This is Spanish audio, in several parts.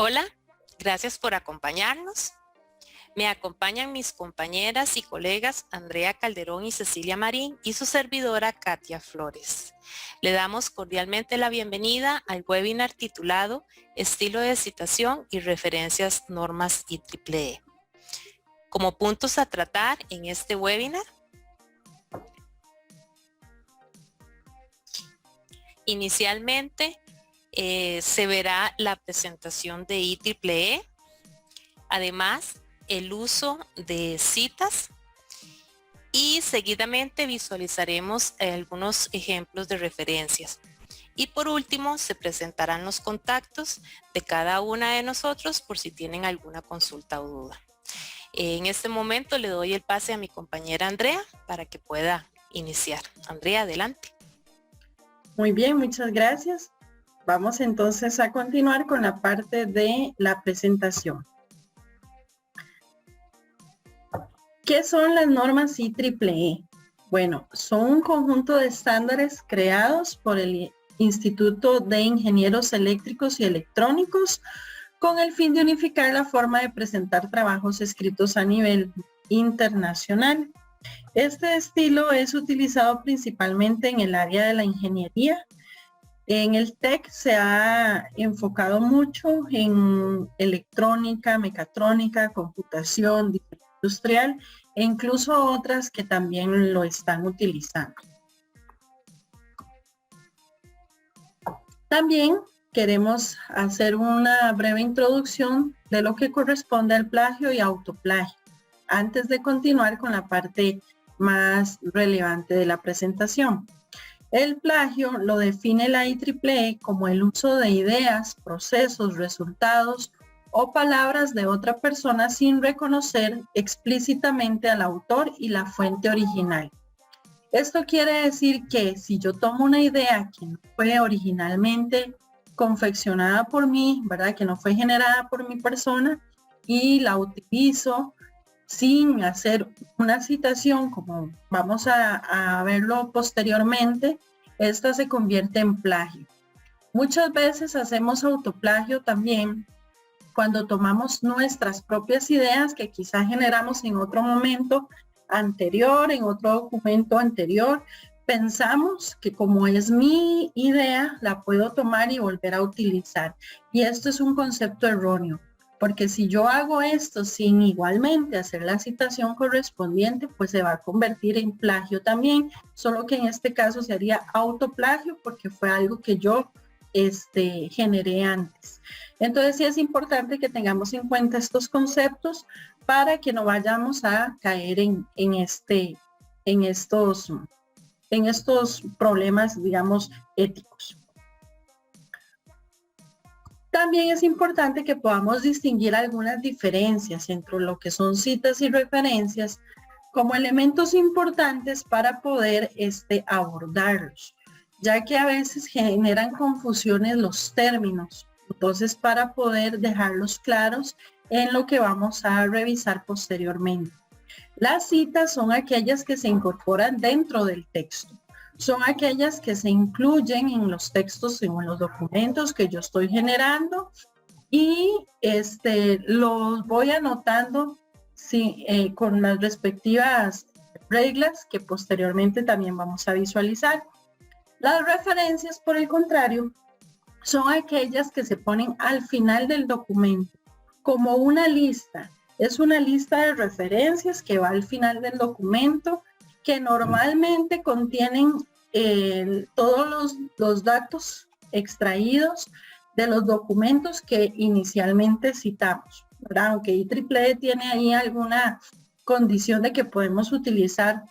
Hola, gracias por acompañarnos. Me acompañan mis compañeras y colegas Andrea Calderón y Cecilia Marín y su servidora Katia Flores. Le damos cordialmente la bienvenida al webinar titulado Estilo de citación y referencias normas IEEE. Como puntos a tratar en este webinar, inicialmente se verá la presentación de IEEE, además el uso de citas y seguidamente visualizaremos algunos ejemplos de referencias. Y por último se presentarán los contactos de cada una de nosotros por si tienen alguna consulta o duda. En este momento le doy el pase a mi compañera Andrea para que pueda iniciar. Andrea, adelante. Muy bien, muchas gracias. Vamos entonces a continuar con la parte de la presentación. ¿Qué son las normas IEEE? Bueno, son un conjunto de estándares creados por el Instituto de Ingenieros Eléctricos y Electrónicos con el fin de unificar la forma de presentar trabajos escritos a nivel internacional. Este estilo es utilizado principalmente en el área de la ingeniería. En el TEC se ha enfocado mucho en electrónica, mecatrónica, computación, diseño industrial e incluso otras que también lo están utilizando. También queremos hacer una breve introducción de lo que corresponde al plagio y autoplagio, antes de continuar con la parte más relevante de la presentación. El plagio lo define la IEEE como el uso de ideas, procesos, resultados o palabras de otra persona sin reconocer explícitamente al autor y la fuente original. Esto quiere decir que si yo tomo una idea que no fue originalmente confeccionada por mí, ¿verdad? Que no fue generada por mi persona y la utilizo sin hacer una citación, como vamos a verlo posteriormente, esta se convierte en plagio. Muchas veces hacemos autoplagio también cuando tomamos nuestras propias ideas que quizá generamos en otro momento anterior, en otro documento anterior. Pensamos que como es mi idea, la puedo tomar y volver a utilizar. Y esto es un concepto erróneo. Porque si yo hago esto sin igualmente hacer la citación correspondiente, pues se va a convertir en plagio también, solo que en este caso sería autoplagio porque fue algo que yo generé antes. Entonces sí es importante que tengamos en cuenta estos conceptos para que no vayamos a caer en estos problemas, digamos, éticos. También es importante que podamos distinguir algunas diferencias entre lo que son citas y referencias como elementos importantes para poder abordarlos, ya que a veces generan confusiones los términos. Entonces, para poder dejarlos claros en lo que vamos a revisar posteriormente. Las citas son aquellas que se incorporan dentro del texto. Son aquellas que se incluyen en los textos, en los documentos que yo estoy generando y los voy anotando con las respectivas reglas que posteriormente también vamos a visualizar. Las referencias, por el contrario, son aquellas que se ponen al final del documento como una lista. Es una lista de referencias que va al final del documento que normalmente contienen todos los datos extraídos de los documentos que inicialmente citamos, ¿verdad? Aunque IEEE tiene ahí alguna condición de que podemos utilizar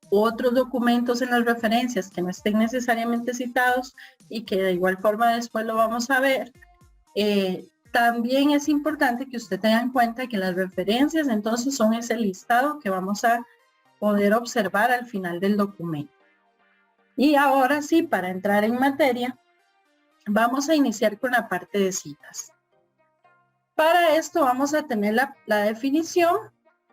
otros documentos en las referencias que no estén necesariamente citados y que de igual forma después lo vamos a ver. También es importante que usted tenga en cuenta que las referencias entonces son ese listado que vamos a poder observar al final del documento. Y ahora sí, para entrar en materia, vamos a iniciar con la parte de citas. Para esto vamos a tener la definición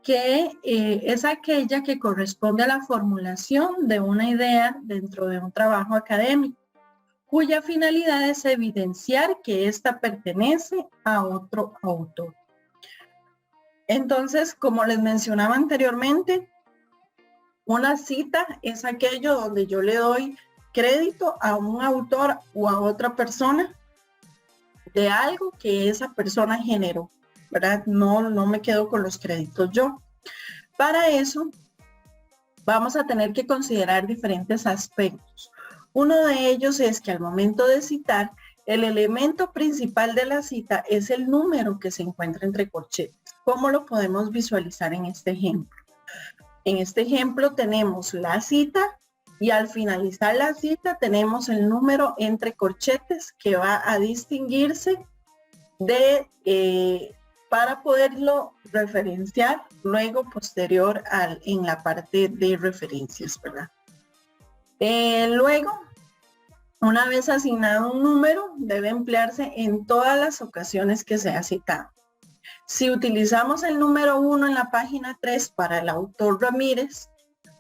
que es aquella que corresponde a la formulación de una idea dentro de un trabajo académico. cuya finalidad es evidenciar que ésta pertenece a otro autor. Entonces, como les mencionaba anteriormente, una cita es aquello donde yo le doy crédito a un autor o a otra persona de algo que esa persona generó, ¿verdad? No me quedo con los créditos yo. Para eso, vamos a tener que considerar diferentes aspectos. Uno de ellos es que al momento de citar, el elemento principal de la cita es el número que se encuentra entre corchetes. ¿Cómo lo podemos visualizar en este ejemplo? En este ejemplo tenemos la cita y al finalizar la cita tenemos el número entre corchetes que va a distinguirse para poderlo referenciar luego posterior en la parte de referencias, ¿verdad? Luego, una vez asignado un número, debe emplearse en todas las ocasiones que sea citado. Si utilizamos el número 1 en la página 3 para el autor Ramírez,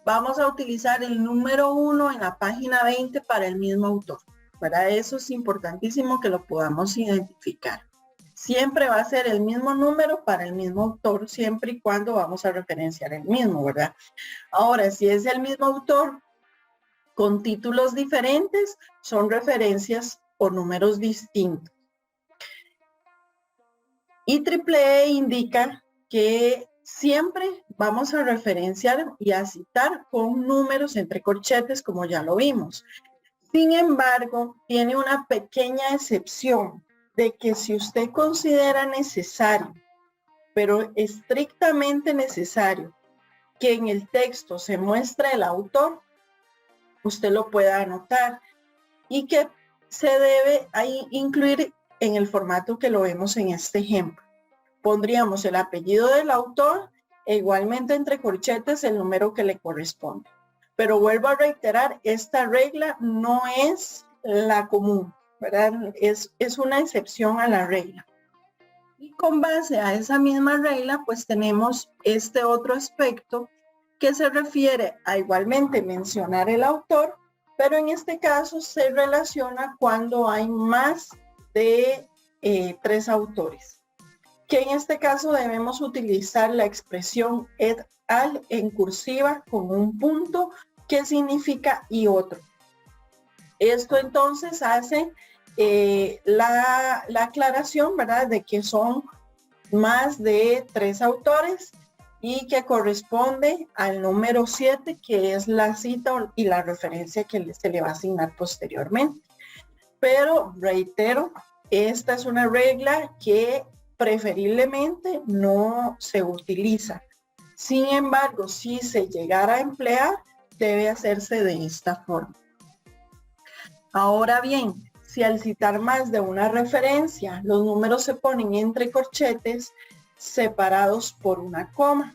vamos a utilizar el número 1 en la página 20 para el mismo autor. Para eso es importantísimo que lo podamos identificar. Siempre va a ser el mismo número para el mismo autor, siempre y cuando vamos a referenciar el mismo, ¿verdad? Ahora, si es el mismo autor con títulos diferentes, son referencias o números distintos. IEEE indica que siempre vamos a referenciar y a citar con números entre corchetes, como ya lo vimos. Sin embargo, tiene una pequeña excepción de que si usted considera necesario, pero estrictamente necesario, que en el texto se muestre el autor, usted lo pueda anotar y que se debe ahí incluir en el formato que lo vemos en este ejemplo. Pondríamos el apellido del autor e igualmente entre corchetes el número que le corresponde. Pero vuelvo a reiterar, esta regla no es la común, ¿verdad? Es una excepción a la regla. Y con base a esa misma regla, pues tenemos este otro aspecto que se refiere a igualmente mencionar el autor, pero en este caso se relaciona cuando hay más de 3 autores. Que en este caso debemos utilizar la expresión et al en cursiva con un punto que significa y otro. Esto entonces hace la aclaración, ¿verdad?, de que son más de 3 autores y que corresponde al número 7, que es la cita y la referencia que se le va a asignar posteriormente. Pero reitero, esta es una regla que preferiblemente no se utiliza. Sin embargo, si se llegara a emplear, debe hacerse de esta forma. Ahora bien, si al citar más de una referencia, los números se ponen entre corchetes separados por una coma.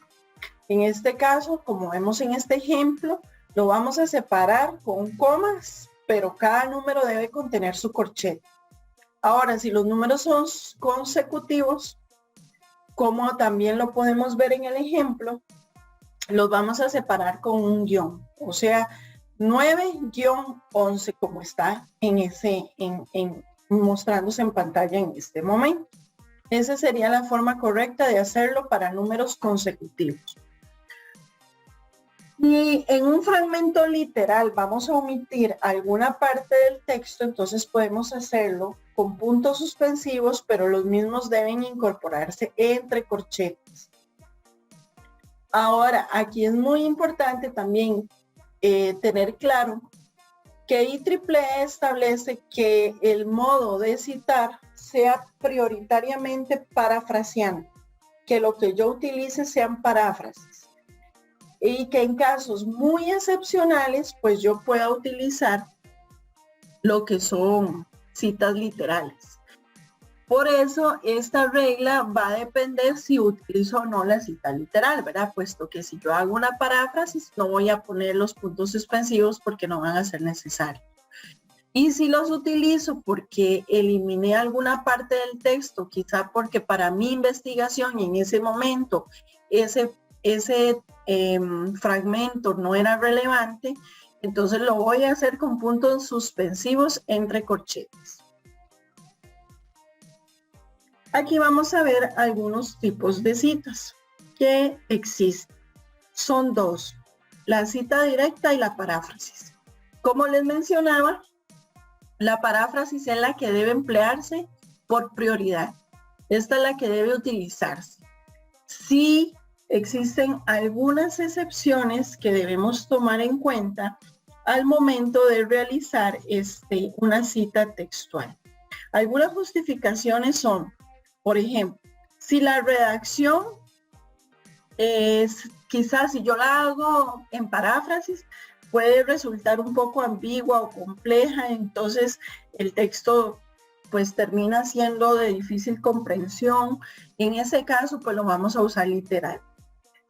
En este caso, como vemos en este ejemplo, lo vamos a separar con comas, pero cada número debe contener su corchete. Ahora, si los números son consecutivos, como también lo podemos ver en el ejemplo, los vamos a separar con un guión, o sea, 9-11 como está mostrándose en pantalla en este momento. Esa sería la forma correcta de hacerlo para números consecutivos. Y en un fragmento literal vamos a omitir alguna parte del texto, entonces podemos hacerlo con puntos suspensivos, pero los mismos deben incorporarse entre corchetes. Ahora, aquí es muy importante también tener claro que IEEE establece que el modo de citar sea prioritariamente parafraseando, que lo que yo utilice sean paráfrasis. Y que en casos muy excepcionales, pues yo pueda utilizar lo que son citas literales. Por eso esta regla va a depender si utilizo o no la cita literal, ¿verdad? Puesto que si yo hago una paráfrasis, no voy a poner los puntos suspensivos porque no van a ser necesarios. Y si los utilizo porque eliminé alguna parte del texto, quizá porque para mi investigación en ese momento ese fragmento no era relevante, Entonces lo voy a hacer con puntos suspensivos entre corchetes. Aquí vamos a ver algunos tipos de citas que existen. Son dos, la cita directa y la paráfrasis. Como les mencionaba, la paráfrasis es la que debe emplearse por prioridad. Esta es la que debe utilizarse. Sí existen algunas excepciones que debemos tomar en cuenta al momento de realizar una cita textual. Algunas justificaciones son, por ejemplo, si la redacción es, quizás si yo la hago en paráfrasis, puede resultar un poco ambigua o compleja, entonces el texto pues termina siendo de difícil comprensión. En ese caso, pues lo vamos a usar literal.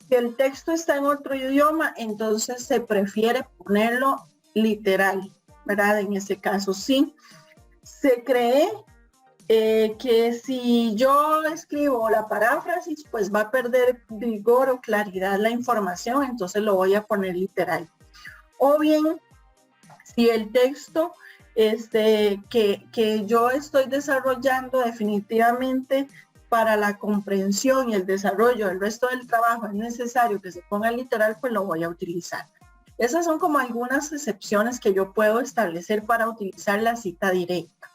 Si el texto está en otro idioma, entonces se prefiere ponerlo literal, ¿verdad? En ese caso sí. Se cree que si yo escribo la paráfrasis, pues va a perder vigor o claridad la información, entonces lo voy a poner literal. O bien, si el texto que yo estoy desarrollando definitivamente para la comprensión y el desarrollo del resto del trabajo es necesario que se ponga literal, pues lo voy a utilizar. Esas son como algunas excepciones que yo puedo establecer para utilizar la cita directa.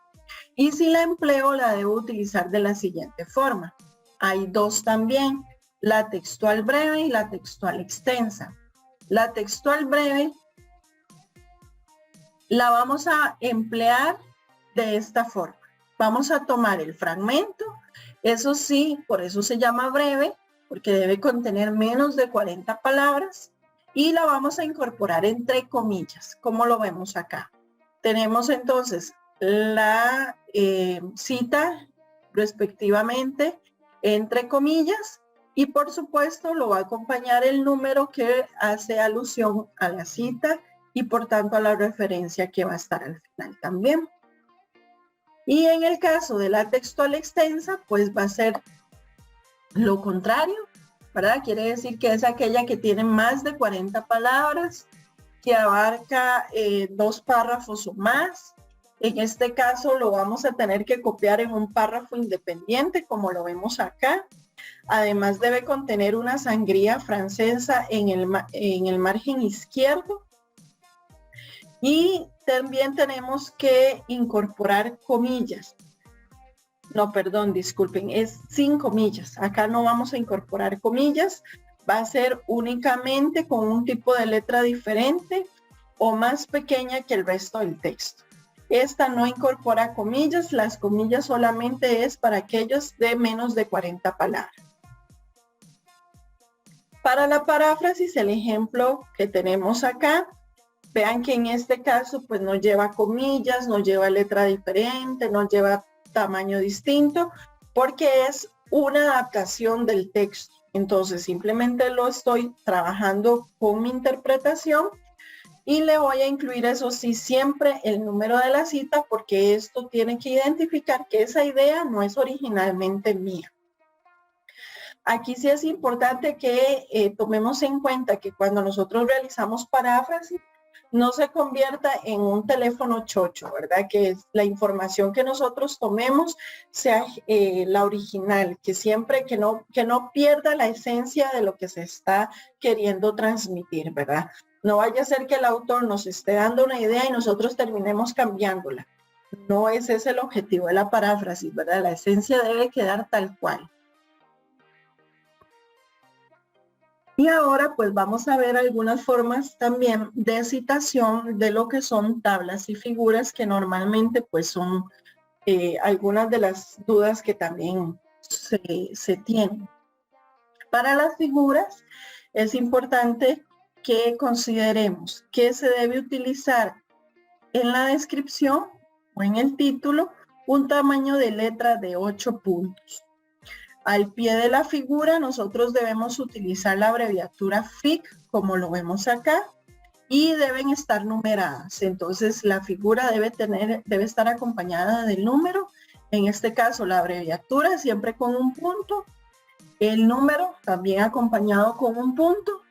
Y si la empleo, la debo utilizar de la siguiente forma. Hay dos también, la textual breve y la textual extensa. La textual breve la vamos a emplear de esta forma. Vamos a tomar el fragmento, eso sí, por eso se llama breve, porque debe contener menos de 40 palabras, y la vamos a incorporar entre comillas, como lo vemos acá. Tenemos entonces la cita respectivamente entre comillas, y por supuesto lo va a acompañar el número que hace alusión a la cita y por tanto a la referencia que va a estar al final también. Y en el caso de la textual extensa, pues va a ser lo contrario, ¿verdad? Quiere decir que es aquella que tiene más de 40 palabras, que abarca 2 párrafos o más. En este caso lo vamos a tener que copiar en un párrafo independiente, como lo vemos acá. Además debe contener una sangría francesa en el margen izquierdo. Y también tenemos que incorporar comillas. No, perdón, disculpen, es sin comillas. Acá no vamos a incorporar comillas. Va a ser únicamente con un tipo de letra diferente o más pequeña que el resto del texto. Esta no incorpora comillas. Las comillas solamente es para aquellos de menos de 40 palabras. Para la paráfrasis, el ejemplo que tenemos acá, vean que en este caso pues no lleva comillas, no lleva letra diferente, no lleva tamaño distinto, porque es una adaptación del texto. Entonces simplemente lo estoy trabajando con mi interpretación y le voy a incluir, eso sí, siempre el número de la cita, porque esto tiene que identificar que esa idea no es originalmente mía. Aquí sí es importante que tomemos en cuenta que cuando nosotros realizamos paráfrasis, no se convierta en un teléfono chocho, ¿verdad? Que la información que nosotros tomemos sea la original, que siempre que no pierda la esencia de lo que se está queriendo transmitir, ¿verdad? No vaya a ser que el autor nos esté dando una idea y nosotros terminemos cambiándola. No ese es el objetivo de la paráfrasis, ¿verdad? La esencia debe quedar tal cual. Y ahora pues vamos a ver algunas formas también de citación de lo que son tablas y figuras, que normalmente pues son algunas de las dudas que también se tienen. Para las figuras es importante que consideremos que se debe utilizar en la descripción o en el título un tamaño de letra de 8 puntos. Al pie de la figura nosotros debemos utilizar la abreviatura FIC, como lo vemos acá, y deben estar numeradas. Entonces la figura debe estar acompañada del número, en este caso la abreviatura siempre con un punto, el número también acompañado con un punto,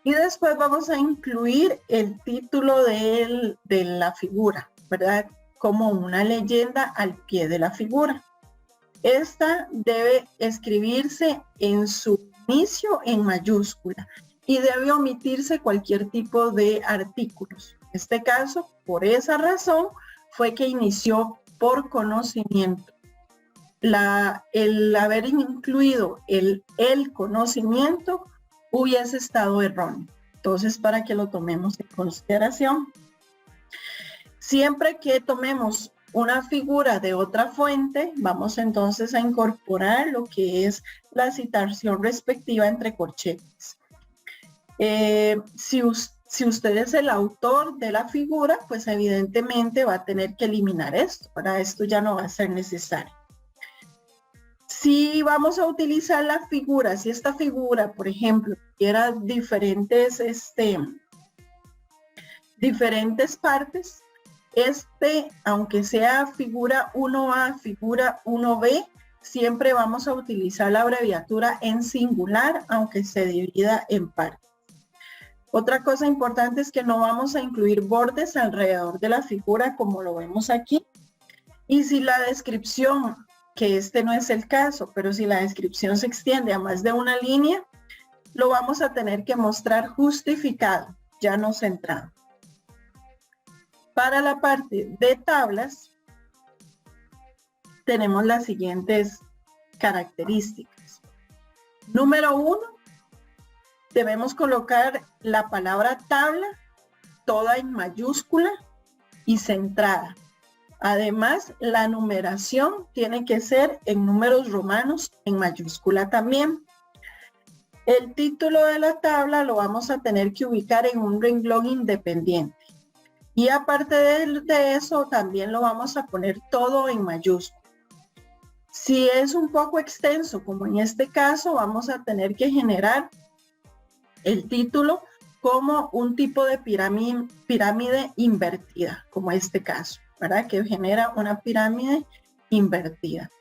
Y después vamos a incluir el título de la figura, ¿verdad? Como una leyenda al pie de la figura. Esta debe escribirse en su inicio en mayúscula y debe omitirse cualquier tipo de artículos. En este caso, por esa razón, fue que inició por conocimiento. El haber incluido el conocimiento hubiese estado erróneo. Entonces, para que lo tomemos en consideración. Siempre que tomemos una figura de otra fuente, vamos entonces a incorporar lo que es la citación respectiva entre corchetes. Si usted es el autor de la figura, pues evidentemente va a tener que eliminar esto. Para esto ya no va a ser necesario. Si vamos a utilizar la figura, si esta figura, por ejemplo, tuviera diferentes partes, aunque sea figura 1A, figura 1B, siempre vamos a utilizar la abreviatura en singular, aunque se divida en partes. Otra cosa importante es que no vamos a incluir bordes alrededor de la figura como lo vemos aquí. Y si la descripción, que este no es el caso, pero si la descripción se extiende a más de una línea, lo vamos a tener que mostrar justificado, ya no centrado. Para la parte de tablas, tenemos las siguientes características. Número 1, debemos colocar la palabra tabla toda en mayúscula y centrada. Además, la numeración tiene que ser en números romanos en mayúscula también. El título de la tabla lo vamos a tener que ubicar en un renglón independiente. Y aparte de eso, también lo vamos a poner todo en mayúscula. Si es un poco extenso, como en este caso, vamos a tener que generar el título como un tipo de pirámide invertida, como este caso, ¿verdad? Que genera una pirámide invertida.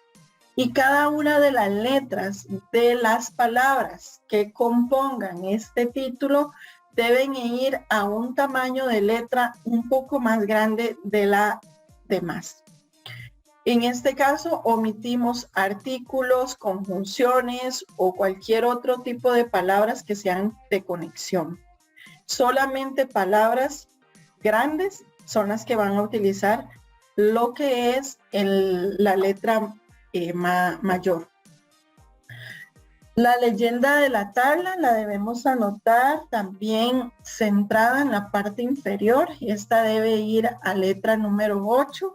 Y cada una de las letras de las palabras que compongan este título deben ir a un tamaño de letra un poco más grande de la demás. En este caso, omitimos artículos, conjunciones o cualquier otro tipo de palabras que sean de conexión. Solamente palabras grandes son las que van a utilizar lo que es la letra mayor. La leyenda de la tabla la debemos anotar también centrada en la parte inferior. Esta debe ir a letra número 8.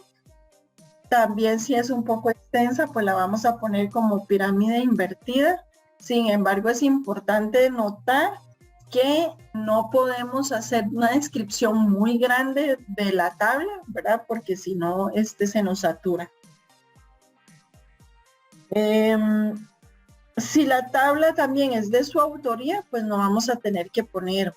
También si es un poco extensa, pues la vamos a poner como pirámide invertida. Sin embargo, es importante notar que no podemos hacer una descripción muy grande de la tabla, ¿verdad? Porque si no, se nos satura. Si la tabla también es de su autoría, pues no vamos a tener que poner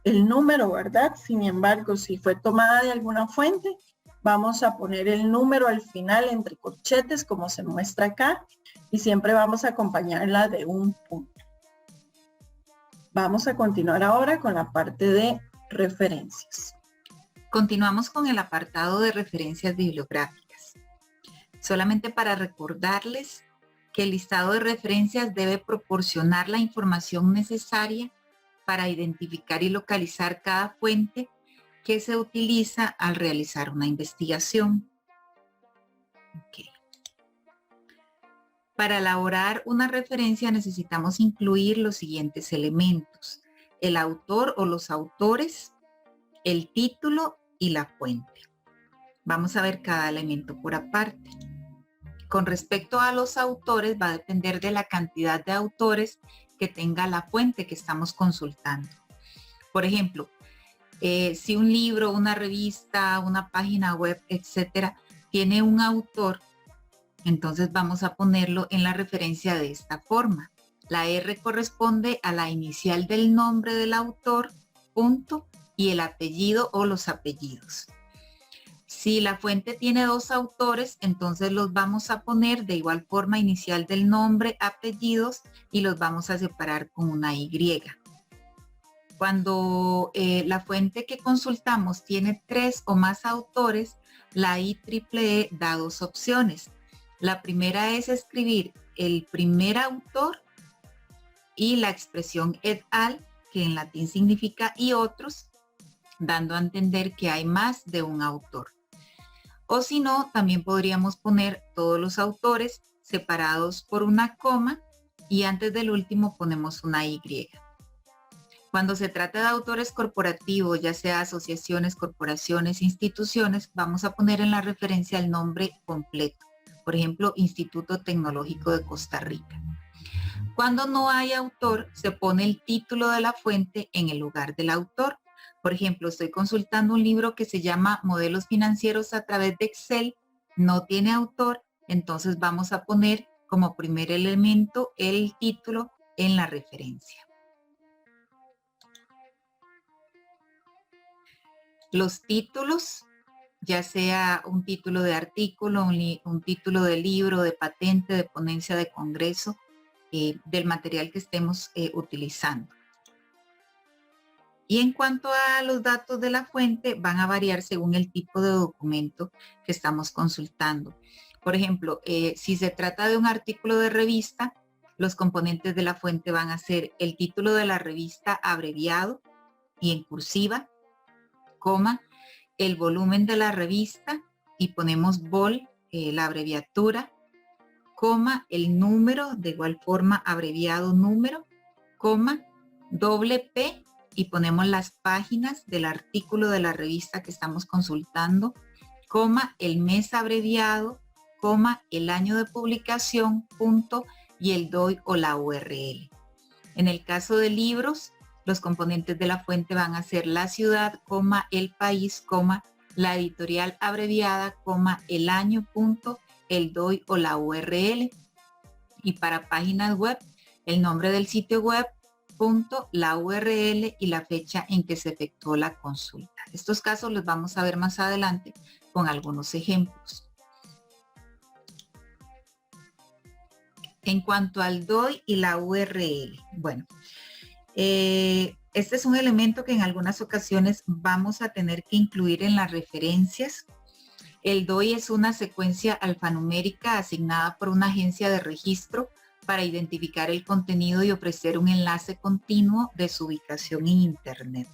el número, ¿verdad? Sin embargo, si fue tomada de alguna fuente, vamos a poner el número al final entre corchetes, como se muestra acá, y siempre vamos a acompañarla de un punto. Vamos a continuar ahora con la parte de referencias. Continuamos con el apartado de referencias bibliográficas. Solamente para recordarles que el listado de referencias debe proporcionar la información necesaria para identificar y localizar cada fuente que se utiliza al realizar una investigación. Okay. Para elaborar una referencia necesitamos incluir los siguientes elementos: el autor o los autores, el título y la fuente. Vamos a ver cada elemento por aparte. Con respecto a los autores, va a depender de la cantidad de autores que tenga la fuente que estamos consultando. Por ejemplo, si un libro, una revista, una página web, etcétera, tiene un autor, entonces vamos a ponerlo en la referencia de esta forma. La R corresponde a la inicial del nombre del autor, punto, y el apellido o los apellidos. Si la fuente tiene dos autores, entonces los vamos a poner de igual forma inicial del nombre, apellidos, y los vamos a separar con una Y. Cuando la fuente que consultamos tiene 3 o más autores, la IEEE da 2 opciones. La primera es escribir el primer autor y la expresión et al, que en latín significa y otros, dando a entender que hay más de un autor. O si no, también podríamos poner todos los autores separados por una coma y antes del último ponemos una Y. Cuando se trata de autores corporativos, ya sea asociaciones, corporaciones, instituciones, vamos a poner en la referencia el nombre completo. Por ejemplo, Instituto Tecnológico de Costa Rica. Cuando no hay autor, se pone el título de la fuente en el lugar del autor. Por ejemplo, estoy consultando un libro que se llama Modelos Financieros a través de Excel, no tiene autor, entonces vamos a poner como primer elemento el título en la referencia. Los títulos, ya sea un título de artículo, un título de libro, de patente, de ponencia de congreso, del material que estemos utilizando. Y en cuanto a los datos de la fuente, van a variar según el tipo de documento que estamos consultando. Por ejemplo, si se trata de un artículo de revista, los componentes de la fuente van a ser el título de la revista abreviado y en cursiva, coma, el volumen de la revista y ponemos vol, la abreviatura, coma, el número, de igual forma abreviado número, coma, doble P y ponemos las páginas del artículo de la revista que estamos consultando, coma, el mes abreviado, coma, el año de publicación, punto y el DOI o la URL. En el caso de libros, los componentes de la fuente van a ser la ciudad, coma, el país, coma, la editorial abreviada, coma, el año, punto, el DOI o la URL. Y para páginas web, el nombre del sitio web, punto, la URL y la fecha en que se efectuó la consulta. Estos casos los vamos a ver más adelante con algunos ejemplos. En cuanto al DOI y la URL, bueno, este es un elemento que en algunas ocasiones vamos a tener que incluir en las referencias. El DOI es una secuencia alfanumérica asignada por una agencia de registro para identificar el contenido y ofrecer un enlace continuo de su ubicación en Internet.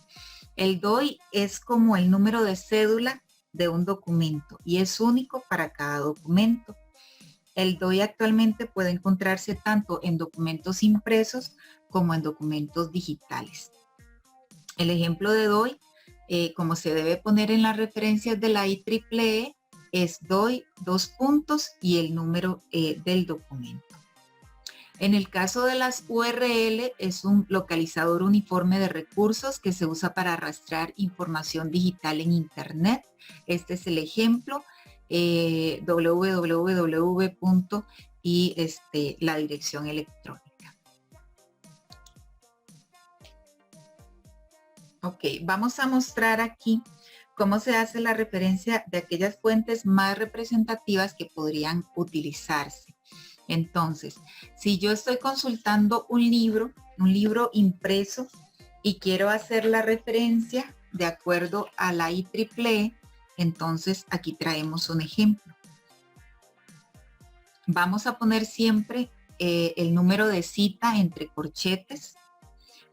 El DOI es como el número de cédula de un documento y es único para cada documento. El DOI actualmente puede encontrarse tanto en documentos impresos como en documentos digitales. El ejemplo de DOI, como se debe poner en las referencias de la IEEE, es DOI, dos puntos y el número del documento. En el caso de las URL, es un localizador uniforme de recursos que se usa para arrastrar información digital en Internet. Este es el ejemplo, www. y la dirección electrónica. Ok, vamos a mostrar aquí cómo se hace la referencia de aquellas fuentes más representativas que podrían utilizarse. Entonces, si yo estoy consultando un libro impreso y quiero hacer la referencia de acuerdo a la IEEE, entonces aquí traemos un ejemplo. Vamos a poner siempre el número de cita entre corchetes.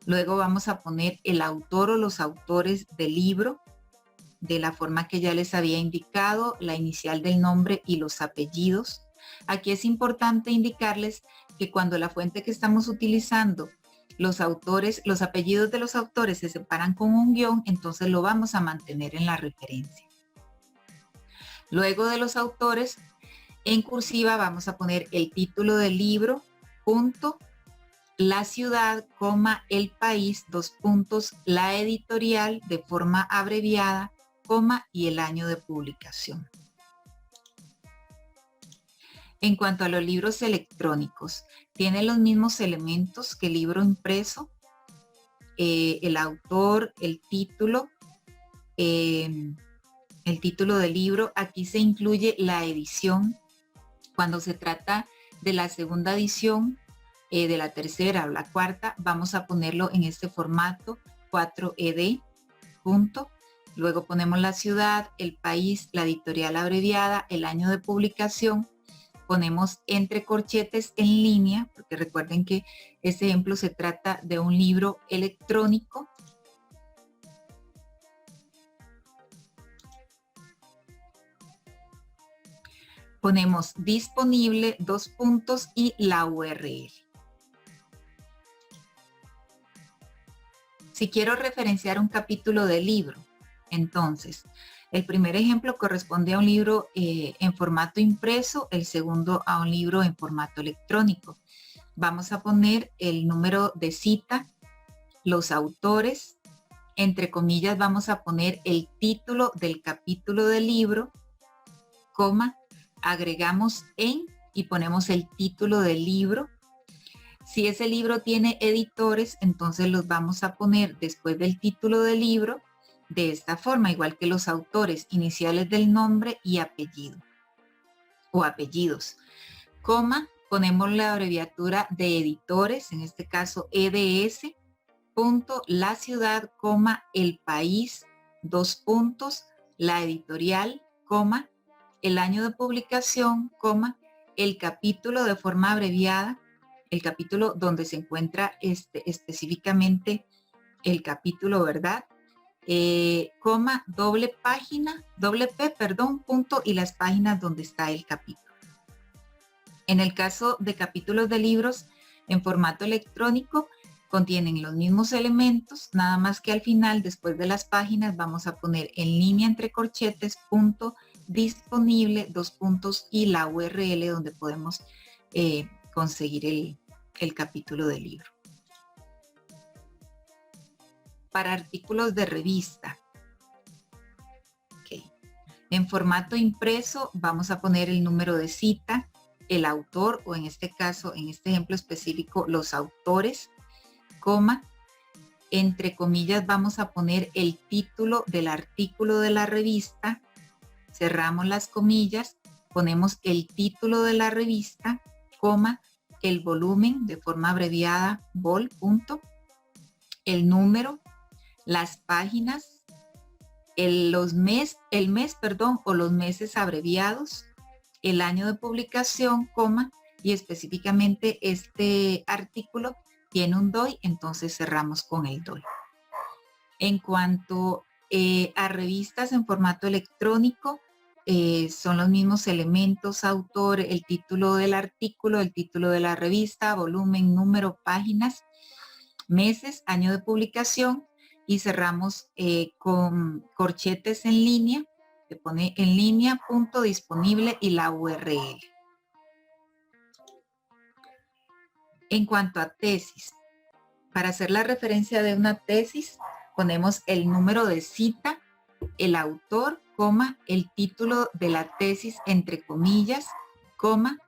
Luego vamos a poner el autor o los autores del libro, de la forma que ya les había indicado, la inicial del nombre y los apellidos. Aquí es importante indicarles que cuando la fuente que estamos utilizando, los apellidos de los autores se separan con un guión, entonces lo vamos a mantener en la referencia. Luego de los autores, en cursiva vamos a poner el título del libro, punto, la ciudad, coma, el país, dos puntos, la editorial de forma abreviada, coma y el año de publicación. En cuanto a los libros electrónicos, tiene los mismos elementos que el libro impreso, el autor, el título del libro. Aquí se incluye la edición. Cuando se trata de la segunda edición, de la tercera o la cuarta, vamos a ponerlo en este formato 4ED, punto. Luego ponemos la ciudad, el país, la editorial abreviada, el año de publicación. Ponemos entre corchetes en línea, porque recuerden que este ejemplo se trata de un libro electrónico. Ponemos disponible, 2 puntos y la URL. Si quiero referenciar un capítulo del libro, entonces, el primer ejemplo corresponde a un libro en formato impreso, el segundo a un libro en formato electrónico. Vamos a poner el número de cita, los autores, entre comillas vamos a poner el título del capítulo del libro, coma, agregamos en y ponemos el título del libro. Si ese libro tiene editores, entonces los vamos a poner después del título del libro de esta forma, igual que los autores, iniciales del nombre y apellido o apellidos. Coma, ponemos la abreviatura de editores, en este caso EDS, punto, la ciudad, coma, el país, 2 puntos, la editorial, coma, el año de publicación, coma, el capítulo de forma abreviada, el capítulo donde se encuentra específicamente el capítulo, ¿verdad? Coma, doble P, perdón, punto, y las páginas donde está el capítulo. En el caso de capítulos de libros en formato electrónico, contienen los mismos elementos, nada más que al final, después de las páginas, vamos a poner en línea entre corchetes, punto, disponible, 2 puntos y la URL donde podemos conseguir el capítulo del libro. Para artículos de revista. Okay. En formato impreso vamos a poner el número de cita, el autor, o en este caso, en este ejemplo específico, los autores, coma, entre comillas vamos a poner el título del artículo de la revista, cerramos las comillas, ponemos el título de la revista, coma, el volumen de forma abreviada, vol, punto, el número, las páginas, el mes, perdón, o los meses abreviados, el año de publicación, coma, y específicamente este artículo tiene un DOI, entonces cerramos con el DOI. En cuanto a revistas en formato electrónico, son los mismos elementos, autor, el título del artículo, el título de la revista, volumen, número, páginas, meses, año de publicación, y cerramos con corchetes en línea, se pone en línea, punto, disponible y la URL. En cuanto a tesis, para hacer la referencia de una tesis, ponemos el número de cita, el autor, coma, el título de la tesis, entre comillas, coma,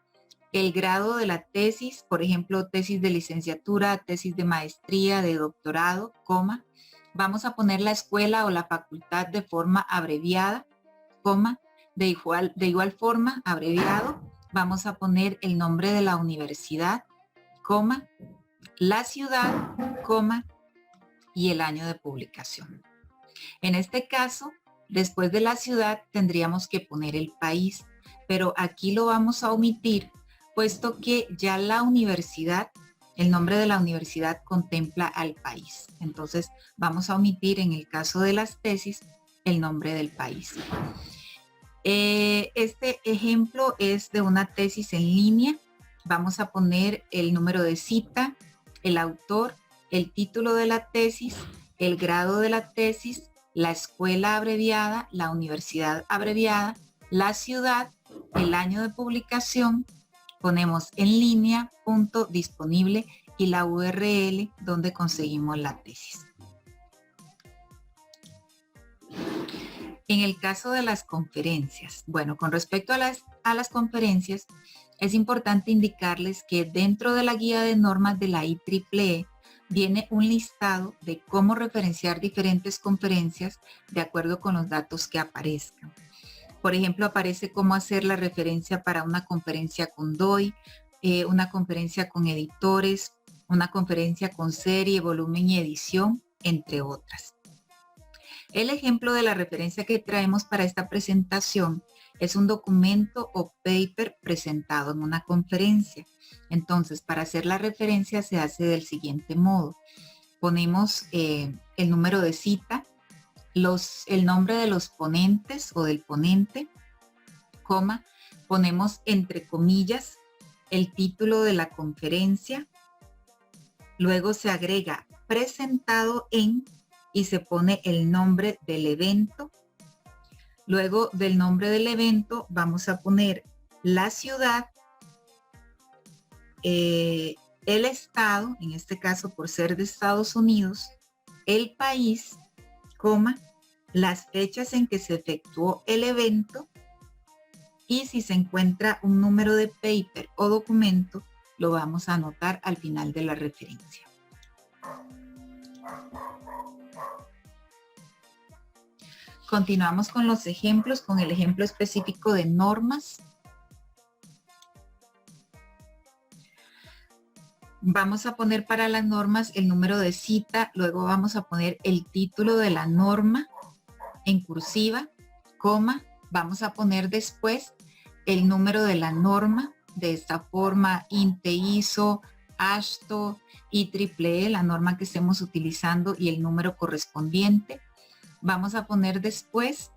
el grado de la tesis, por ejemplo, tesis de licenciatura, tesis de maestría, de doctorado, coma. Vamos a poner la escuela o la facultad de forma abreviada, coma, de igual forma, abreviado, vamos a poner el nombre de la universidad, coma, la ciudad, coma, y el año de publicación. En este caso, después de la ciudad tendríamos que poner el país, pero aquí lo vamos a omitir, puesto que ya la universidad, el nombre de la universidad contempla al país. Entonces vamos a omitir en el caso de las tesis el nombre del país. Este ejemplo es de una tesis en línea. Vamos a poner el número de cita, el autor, el título de la tesis, el grado de la tesis, la escuela abreviada, la universidad abreviada, la ciudad, el año de publicación, ponemos en línea, punto, disponible y la URL donde conseguimos la tesis. En el caso de las conferencias, bueno, con respecto a las conferencias, es importante indicarles que dentro de la guía de normas de la IEEE viene un listado de cómo referenciar diferentes conferencias de acuerdo con los datos que aparezcan. Por ejemplo, aparece cómo hacer la referencia para una conferencia con DOI, una conferencia con editores, una conferencia con serie, volumen y edición, entre otras. El ejemplo de la referencia que traemos para esta presentación es un documento o paper presentado en una conferencia. Entonces, para hacer la referencia se hace del siguiente modo. Ponemos el número de cita, el nombre de los ponentes o del ponente, coma, ponemos entre comillas el título de la conferencia, luego se agrega presentado en y se pone el nombre del evento. Luego del nombre del evento vamos a poner la ciudad, el estado, en este caso por ser de Estados Unidos, el país, coma, las fechas en que se efectuó el evento y si se encuentra un número de paper o documento, lo vamos a anotar al final de la referencia. Continuamos con los ejemplos, con el ejemplo específico de normas. Vamos a poner para las normas el número de cita, luego vamos a poner el título de la norma en cursiva, coma, vamos a poner después el número de la norma, de esta forma INTE, ISO, AASHTO, IEEE, la norma que estemos utilizando y el número correspondiente. Vamos a poner después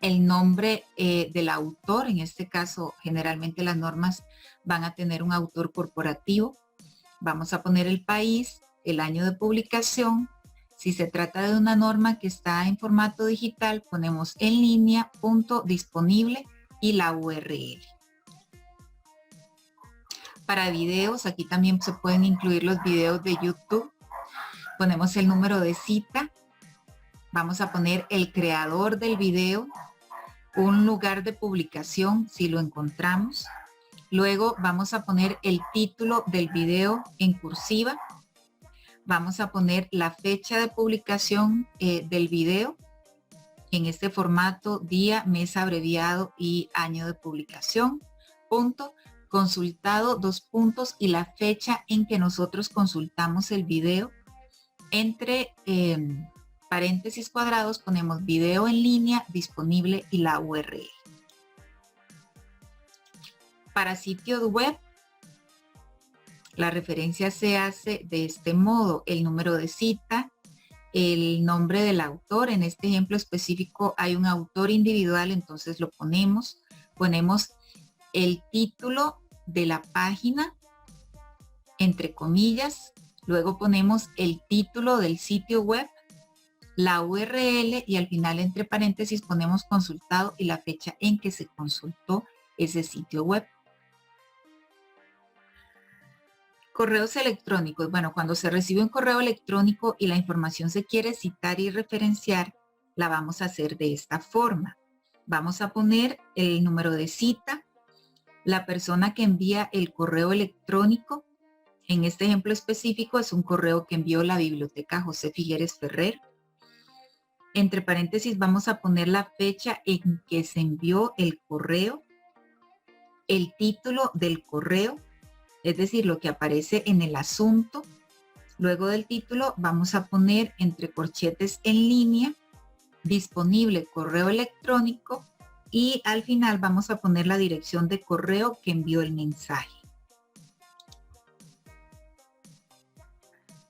el nombre del autor, en este caso generalmente las normas van a tener un autor corporativo. Vamos a poner el país, el año de publicación. Si se trata de una norma que está en formato digital, ponemos en línea, punto disponible y la URL. Para videos, aquí también se pueden incluir los videos de YouTube. Ponemos el número de cita. Vamos a poner el creador del video, un lugar de publicación si lo encontramos. Luego vamos a poner el título del video en cursiva. Vamos a poner la fecha de publicación del video en este formato, día, mes abreviado y año de publicación. Punto, consultado, dos puntos y la fecha en que nosotros consultamos el video. Entre paréntesis cuadrados ponemos video en línea, disponible y la URL. Para sitios web, la referencia se hace de este modo: el número de cita, el nombre del autor. En este ejemplo específico hay un autor individual, entonces lo ponemos el título de la página, entre comillas, luego ponemos el título del sitio web, la URL y al final entre paréntesis ponemos consultado y la fecha en que se consultó ese sitio web. Correos electrónicos. Bueno, cuando se recibe un correo electrónico y la información se quiere citar y referenciar, la vamos a hacer de esta forma. Vamos a poner el número de cita, la persona que envía el correo electrónico. En este ejemplo específico es un correo que envió la biblioteca José Figueres Ferrer. Entre paréntesis vamos a poner la fecha en que se envió el correo, el título del correo, es decir, lo que aparece en el asunto. Luego del título vamos a poner entre corchetes en línea, disponible correo electrónico y al final vamos a poner la dirección de correo que envió el mensaje.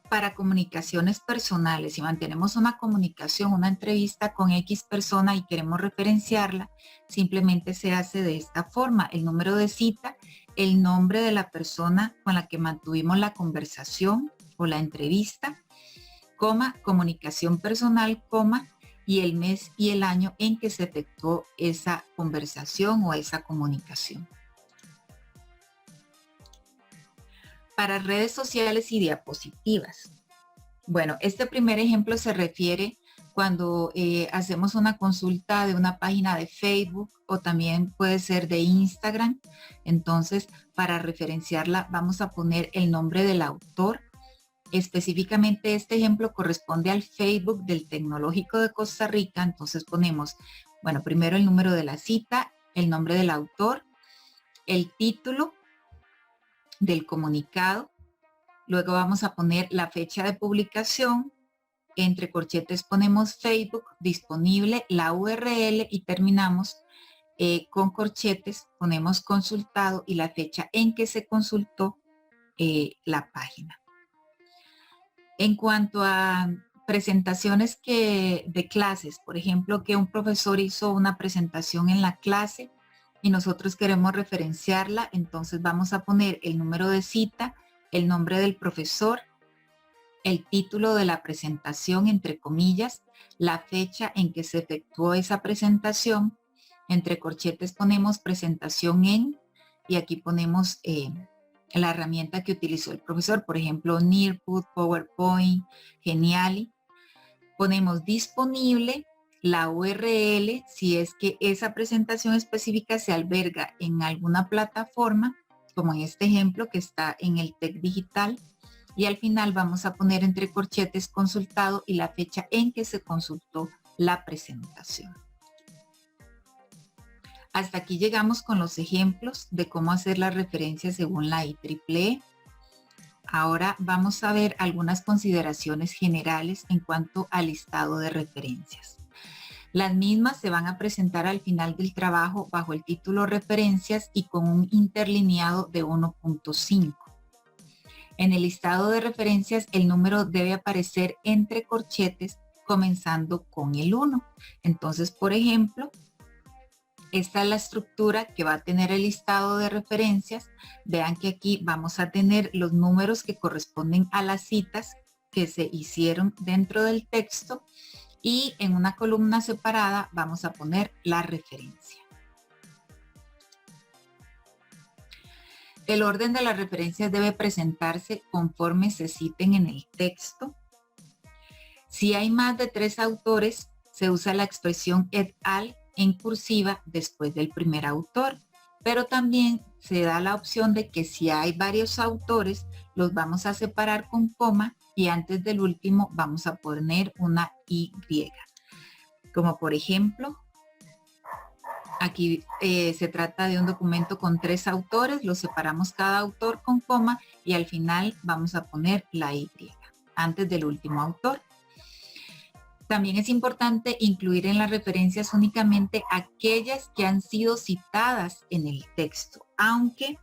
Para comunicaciones personales, si mantenemos una comunicación, una entrevista con X persona y queremos referenciarla, simplemente se hace de esta forma: el número de cita, el nombre de la persona con la que mantuvimos la conversación o la entrevista, coma, comunicación personal, coma, y el mes y el año en que se efectuó esa conversación o esa comunicación. Para redes sociales y diapositivas. Bueno, este primer ejemplo se refiere cuando hacemos una consulta de una página de Facebook o también puede ser de Instagram. Entonces, para referenciarla vamos a poner el nombre del autor. Específicamente este ejemplo corresponde al Facebook del Tecnológico de Costa Rica. Entonces ponemos, bueno, primero el número de la cita, el nombre del autor, el título del comunicado. Luego vamos a poner la fecha de publicación, entre corchetes ponemos Facebook, disponible, la URL y terminamos con corchetes, ponemos consultado y la fecha en que se consultó la página. En cuanto a presentaciones de clases, por ejemplo, que un profesor hizo una presentación en la clase y nosotros queremos referenciarla, entonces vamos a poner el número de cita, el nombre del profesor, el título de la presentación, entre comillas, la fecha en que se efectuó esa presentación, entre corchetes ponemos presentación en, y aquí ponemos la herramienta que utilizó el profesor, por ejemplo, Nearpod, PowerPoint, Geniali. Ponemos disponible, la URL, si es que esa presentación específica se alberga en alguna plataforma, como en este ejemplo que está en el TEC Digital, y al final vamos a poner entre corchetes consultado y la fecha en que se consultó la presentación. Hasta aquí llegamos con los ejemplos de cómo hacer las referencias según la IEEE. Ahora vamos a ver algunas consideraciones generales en cuanto al listado de referencias. Las mismas se van a presentar al final del trabajo bajo el título Referencias y con un interlineado de 1.5. En el listado de referencias el número debe aparecer entre corchetes comenzando con el 1. Entonces, por ejemplo, esta es la estructura que va a tener el listado de referencias. Vean que aquí vamos a tener los números que corresponden a las citas que se hicieron dentro del texto y en una columna separada vamos a poner la referencia. El orden de las referencias debe presentarse conforme se citen en el texto. Si hay más de 3 autores, se usa la expresión et al en cursiva después del primer autor, pero también se da la opción de que si hay varios autores, los vamos a separar con coma y antes del último vamos a poner una Y. Como por ejemplo, aquí se trata de un documento con 3 autores, los separamos cada autor con coma y al final vamos a poner la Y antes del último autor. También es importante incluir en las referencias únicamente aquellas que han sido citadas en el texto, aunque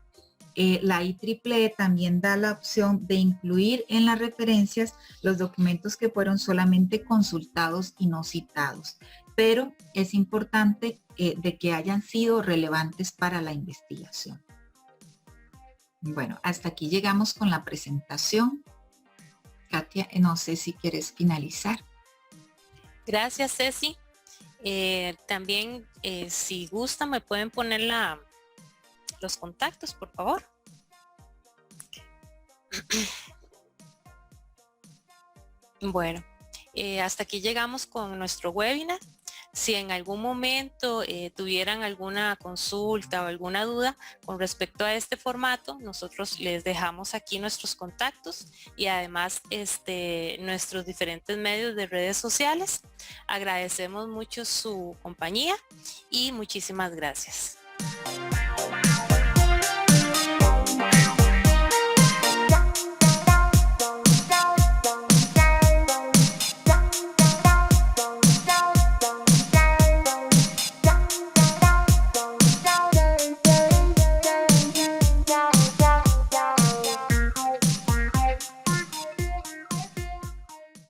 la IEEE también da la opción de incluir en las referencias los documentos que fueron solamente consultados y no citados, pero es importante de que hayan sido relevantes para la investigación. Bueno, hasta aquí llegamos con la presentación. Katia, no sé si quieres finalizar. Gracias, Ceci. También, si gustan, me pueden poner los contactos, por favor. Bueno, hasta aquí llegamos con nuestro webinar. Si en algún momento tuvieran alguna consulta o alguna duda con respecto a este formato, nosotros les dejamos aquí nuestros contactos y además nuestros diferentes medios de redes sociales. Agradecemos mucho su compañía y muchísimas gracias.